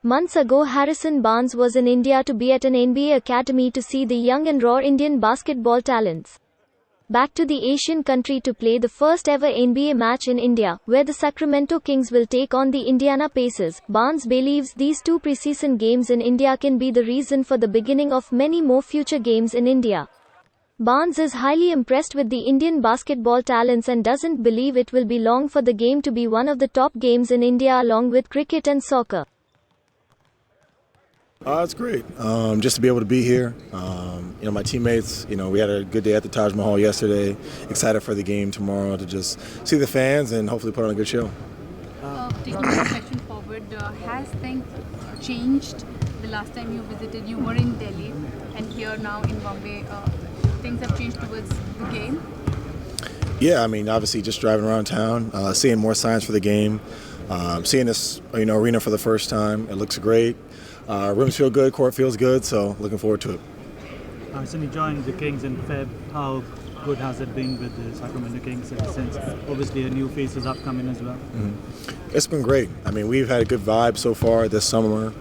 Months ago, Harrison Barnes was in India to be at an NBA academy to see the young and raw Indian basketball talents. Back to the Asian country to play the first ever NBA match in India, where the Sacramento Kings will take on the Indiana Pacers. Barnes believes these two preseason games in India can be the reason for the beginning of many more future games in India. Barnes is highly impressed with the Indian basketball talents and doesn't believe it will be long for the game to be one of the top games in India along with cricket and soccer. It's great. Just to be able to be here. My teammates, we had a good day at the Taj Mahal yesterday. Excited for the game tomorrow to just see the fans and hopefully put on a good show. Taking the question forward, has things changed the last time you visited? You were in Delhi and here now in Bombay. Things have changed towards the game? Yeah, obviously just driving around town, seeing more signs for the game, seeing this arena for the first time. It looks great. Rooms feel good, court feels good, so looking forward to it. Since you joined the Kings in Feb, how good has it been with the Sacramento Kings since obviously a new face is upcoming as well? Mm-hmm. It's been great. We've had a good vibe so far this summer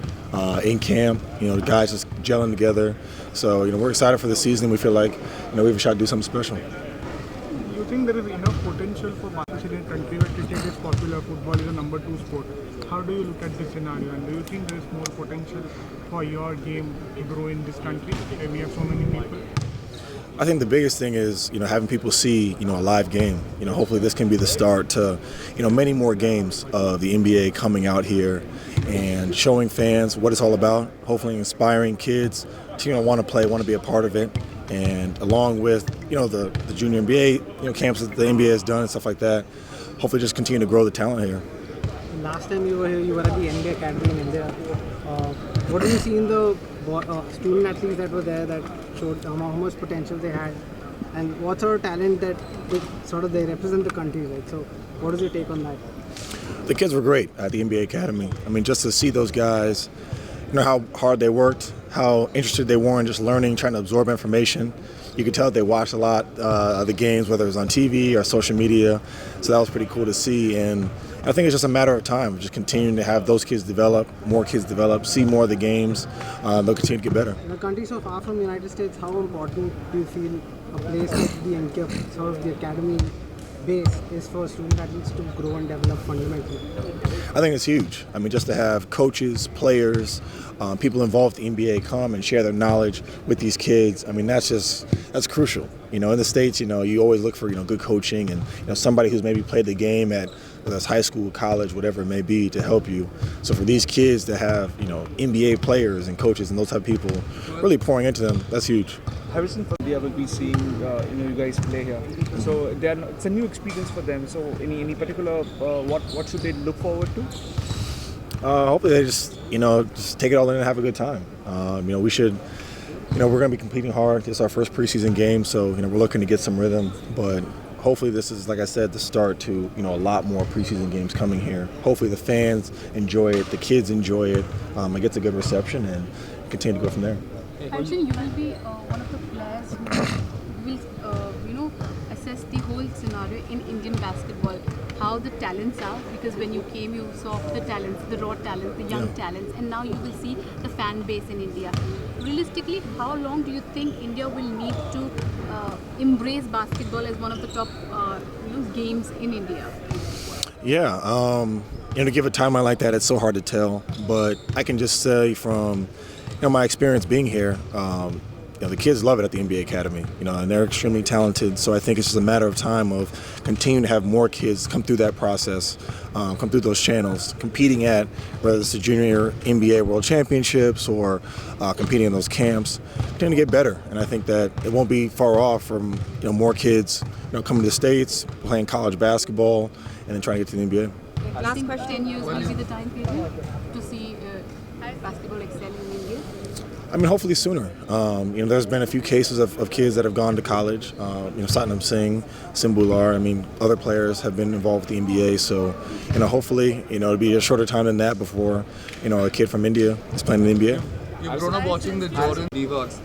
in camp. The guys just gelling together. So, we're excited for the season. We feel like, we have a shot to do something special. You think there is enough potential for Bangladesh in a country where cricket is popular, football is a number 2 sport? How do you look at this scenario, and do you think there is more potential for your game to grow in this country where we have so many people? I think the biggest thing is, having people see, a live game. Hopefully this can be the start to, many more games of the NBA coming out here and showing fans what it's all about. Hopefully inspiring kids to, want to play, want to be a part of it. And along with, the junior NBA, camps that the NBA has done and stuff like that, hopefully just continue to grow the talent here. Last time you were here, you were at the NBA Academy in India. What do you see in the student athletes that were there that showed how much potential they had, and what sort of talent that they represent the country with? So, what is your take on that? The kids were great at the NBA Academy. Just to see those guys, how hard they worked, how interested they were in just learning, trying to absorb information. You could tell they watched a lot of the games, whether it was on TV or social media. So that was pretty cool to see. And I think it's just a matter of time, just continuing to have those kids develop, more kids develop, see more of the games. They'll continue to get better. In a country so far from the United States, how important do you feel a place like the NK, sort of the academy base, is for student athletes to grow and develop fundamentally? I think it's huge. Just to have coaches, players, people involved in the NBA come and share their knowledge with these kids. That's crucial. In the States, you always look for, good coaching and, somebody who's maybe played the game at whether it's high school, college, whatever it may be, to help you. So for these kids to have, NBA players and coaches and those type of people really pouring into them, that's huge. Harrison from India will be seeing you guys play here. So it's a new experience for them. So any particular what should they look forward to? Hopefully they just take it all in and have a good time. We should. We're going to be competing hard. It's our first preseason game, so we're looking to get some rhythm. But hopefully this is, like I said, the start to a lot more preseason games coming here. Hopefully the fans enjoy it, the kids enjoy it. It gets a good reception and continue to go from there. Harrison, you will be one of the players who will, assess the whole scenario in Indian basketball, how the talents are, because when you came, you saw the talents, the raw talents, the young talents, and now you will see the fan base in India. Realistically, how long do you think India will need to embrace basketball as one of the top games in India? Yeah, to give a timeline like that, it's so hard to tell. But I can just say from my experience being here, the kids love it at the NBA Academy, and they're extremely talented. So I think it's just a matter of time of continuing to have more kids come through that process, come through those channels, competing at whether it's the Junior NBA World Championships or competing in those camps, trying to get better. And I think that it won't be far off from more kids coming to the States, playing college basketball, and then trying to get to the NBA. Last question: 10 years will be the time period to see basketball excel in India? Hopefully sooner. There's been a few cases of kids that have gone to college. Satnam Singh, Simbular. Other players have been involved with the NBA. So, hopefully, it'll be a shorter time than that before, a kid from India is playing in the NBA. You've grown up watching the Jordan Divas.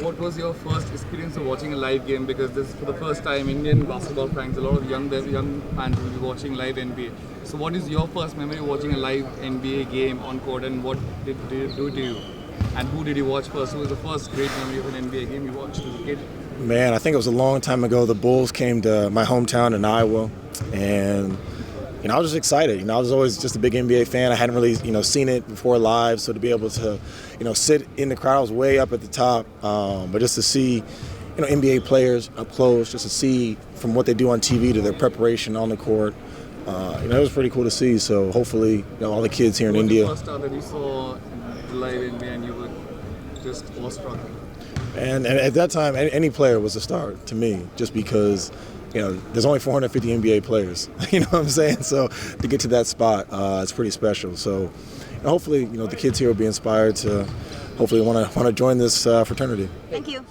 What was your first experience of watching a live game? Because this is for the first time Indian basketball fans, a lot of young fans will be watching live NBA. So what is your first memory of watching a live NBA game on court, and what did it do to you? And who did you watch first? Who was the first great memory of an NBA game you watched as a kid? Man, I think it was a long time ago. The Bulls came to my hometown in Iowa, and I was just excited. I was always just a big NBA fan. I hadn't really, seen it before live, so to be able to, sit in the crowd, I was way up at the top. But just to see, NBA players up close, just to see from what they do on TV to their preparation on the court, it was pretty cool to see. So hopefully, all the kids here in India. What was the first time that you saw live NBA and you were just awestruck? And at that time, any player was a star to me, just because. There's only 450 NBA players, you know what I'm saying? So to get to that spot, it's pretty special. So hopefully, the kids here will be inspired to hopefully want to join this fraternity. Thank you.